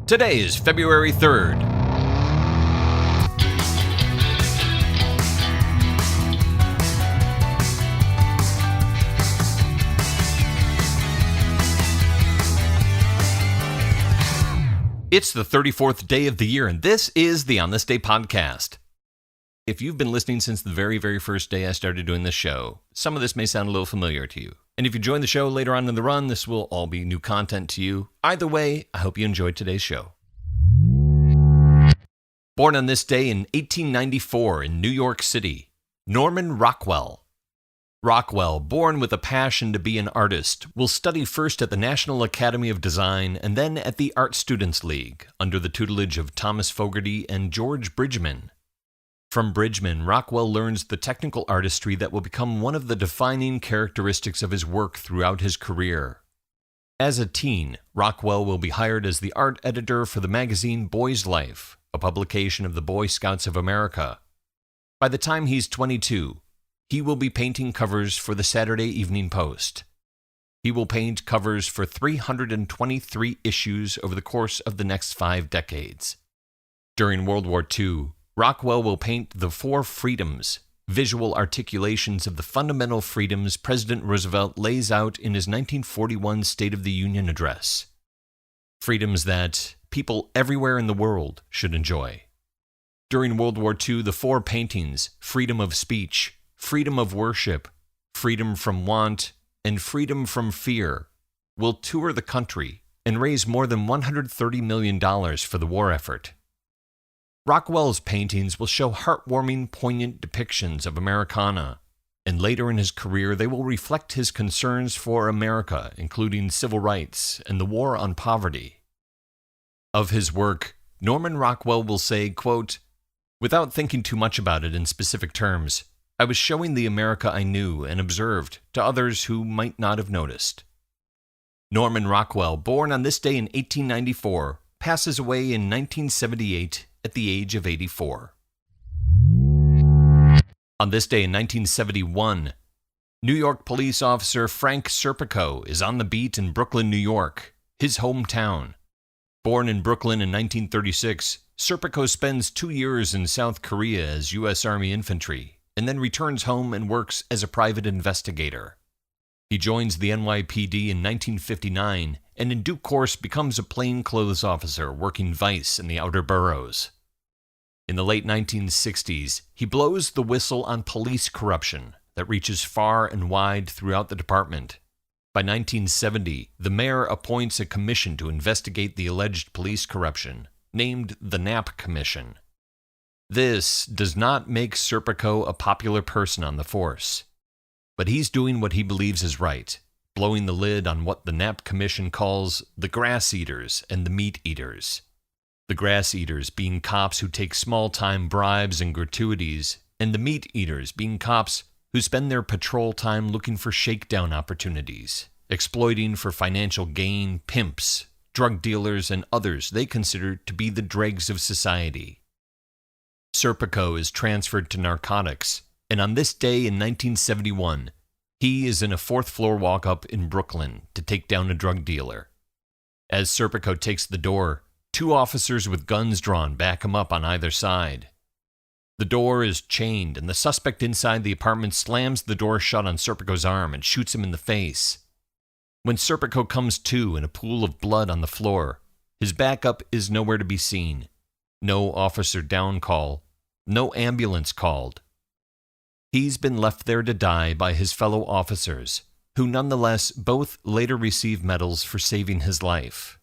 Today is February 3rd. It's the 34th day of the year, and this is the On This Day podcast. If you've been listening since the very first day I started doing this show, some of this may sound a little familiar to you. And if you join the show later on in the run, this will all be new content to you. Either way, I hope you enjoyed today's show. Born on this day in 1894 in New York City, Norman Rockwell. Rockwell, born with a passion to be an artist, will study first at the National Academy of Design and then at the Art Students League, under the tutelage of Thomas Fogarty and George Bridgman. From Bridgman, Rockwell learns the technical artistry that will become one of the defining characteristics of his work throughout his career. As a teen, Rockwell will be hired as the art editor for the magazine Boy's Life, a publication of the Boy Scouts of America. By the time he's 22, he will be painting covers for the Saturday Evening Post. He will paint covers for 323 issues over the course of the next 5 decades. During World War II, Rockwell will paint the 4 freedoms, visual articulations of the fundamental freedoms President Roosevelt lays out in his 1941 State of the Union address. Freedoms that people everywhere in the world should enjoy. During World War II, the 4 paintings, freedom of speech, freedom of worship, freedom from want, and freedom from fear, will tour the country and raise more than $130 million for the war effort. Rockwell's paintings will show heartwarming, poignant depictions of Americana, and later in his career they will reflect his concerns for America, including civil rights and the war on poverty. Of his work, Norman Rockwell will say, quote, "Without thinking too much about it in specific terms, I was showing the America I knew and observed to others who might not have noticed." Norman Rockwell, born on this day in 1894, passes away in 1978 at the age of 84. On this day in 1971, New York police officer Frank Serpico is on the beat in Brooklyn, New York, his hometown. Born in Brooklyn in 1936, Serpico spends 2 years in South Korea as U.S. Army infantry, and then returns home and works as a private investigator. He joins the NYPD in 1959 and in due course becomes a plainclothes officer working vice in the outer boroughs. In the late 1960s, he blows the whistle on police corruption that reaches far and wide throughout the department. By 1970, the mayor appoints a commission to investigate the alleged police corruption, named the Knapp Commission. This does not make Serpico a popular person on the force, but he's doing what he believes is right, blowing the lid on what the Knapp Commission calls the grass eaters and the meat eaters. The grass eaters being cops who take small-time bribes and gratuities, and the meat eaters being cops who spend their patrol time looking for shakedown opportunities, exploiting for financial gain pimps, drug dealers, and others they consider to be the dregs of society. Serpico is transferred to narcotics, and on this day in 1971, he is in a 4th-floor walk-up in Brooklyn to take down a drug dealer. As Serpico takes the door, 2 officers with guns drawn back him up on either side. The door is chained, and the suspect inside the apartment slams the door shut on Serpico's arm and shoots him in the face. When Serpico comes to in a pool of blood on the floor, his backup is nowhere to be seen. No officer down call, no ambulance called. He's been left there to die by his fellow officers, who nonetheless both later receive medals for saving his life.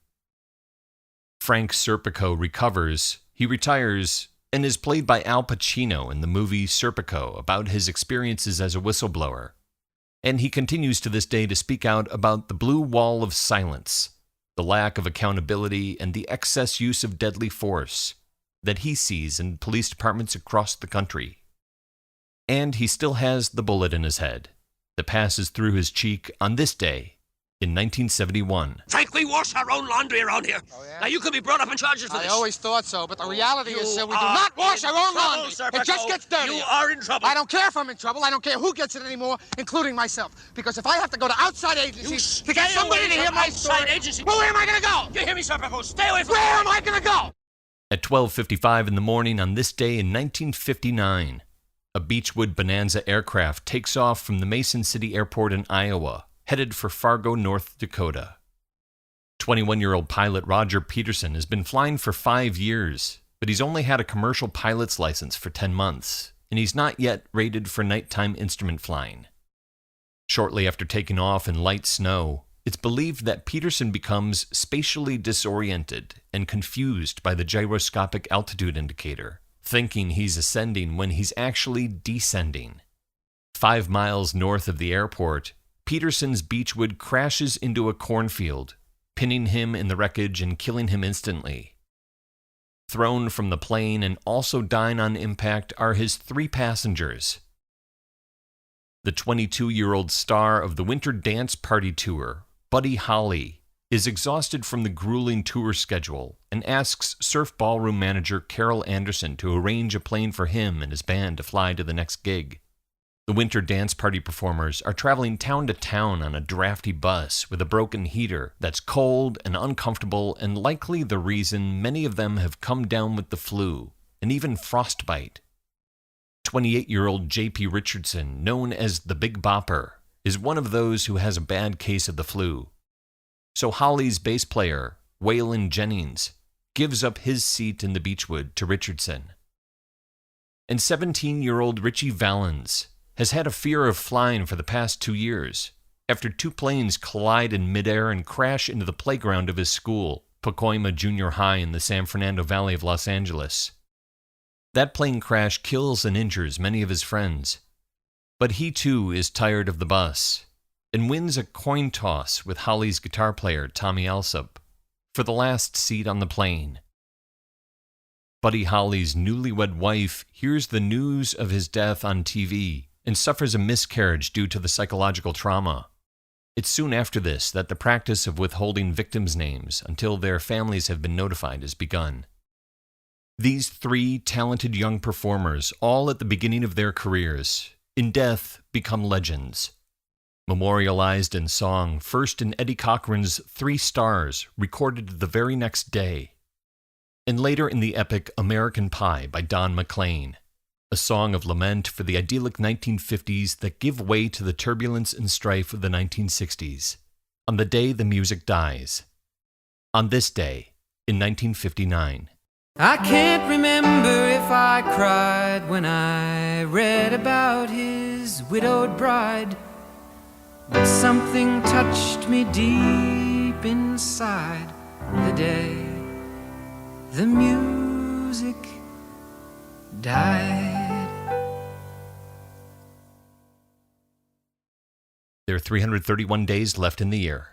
Frank Serpico recovers, he retires, and is played by Al Pacino in the movie Serpico about his experiences as a whistleblower. And he continues to this day to speak out about the blue wall of silence, the lack of accountability, and the excess use of deadly force that he sees in police departments across the country. And he still has the bullet in his head that passes through his cheek on this day in 1971. Frank, we wash our own laundry around here. Oh, yeah? Now, you could be brought up in charges for this. I always thought so, but the reality is we do are not wash our own trouble, laundry. Serpico. It just gets dirty. You are in trouble. I don't care if I'm in trouble. I don't care who gets it anymore, including myself. Because if I have to go to outside agencies to get somebody to hear my story, agency. well, where am I going to go? You hear me, Serpico? Stay away from Where am I going to go? At 12:55 in the morning on this day in 1959, a Beechwood Bonanza aircraft takes off from the Mason City Airport in Iowa, headed for Fargo, North Dakota. 21-year-old pilot Roger Peterson has been flying for 5 years, but he's only had a commercial pilot's license for 10 months, and he's not yet rated for nighttime instrument flying. Shortly after taking off in light snow, it's believed that Peterson becomes spatially disoriented and confused by the gyroscopic altitude indicator, thinking he's ascending when he's actually descending. 5 miles north of the airport, Peterson's Beechwood crashes into a cornfield, pinning him in the wreckage and killing him instantly. Thrown from the plane and also dying on impact are his 3 passengers. The 22-year-old star of the Winter Dance Party Tour, Buddy Holly, is exhausted from the grueling tour schedule and asks Surf Ballroom manager Carol Anderson to arrange a plane for him and his band to fly to the next gig. The Winter Dance Party performers are traveling town to town on a drafty bus with a broken heater that's cold and uncomfortable and likely the reason many of them have come down with the flu and even frostbite. 28-year-old J.P. Richardson, known as the Big Bopper, is one of those who has a bad case of the flu. So Holly's bass player, Waylon Jennings, gives up his seat in the Beechwood to Richardson. And 17-year-old Ritchie Valens has had a fear of flying for the past 2 years after 2 planes collide in midair and crash into the playground of his school, Pacoima Junior High in the San Fernando Valley of Los Angeles. That plane crash kills and injures many of his friends, but he too is tired of the bus and wins a coin toss with Holly's guitar player Tommy Alsop for the last seat on the plane. Buddy Holly's newlywed wife hears the news of his death on TV and suffers a miscarriage due to the psychological trauma. It's soon after this that the practice of withholding victims' names until their families have been notified has begun. These 3 talented young performers, all at the beginning of their careers, in death become legends. Memorialized in song, first in Eddie Cochran's 3 Stars, recorded the very next day, and later in the epic American Pie by Don McLean, a song of lament for the idyllic 1950s that give way to the turbulence and strife of the 1960s, on the day the music dies. On this day, in 1959. I can't remember if I cried when I read about his widowed bride, but something touched me deep inside the day the music died. There are 331 days left in the year.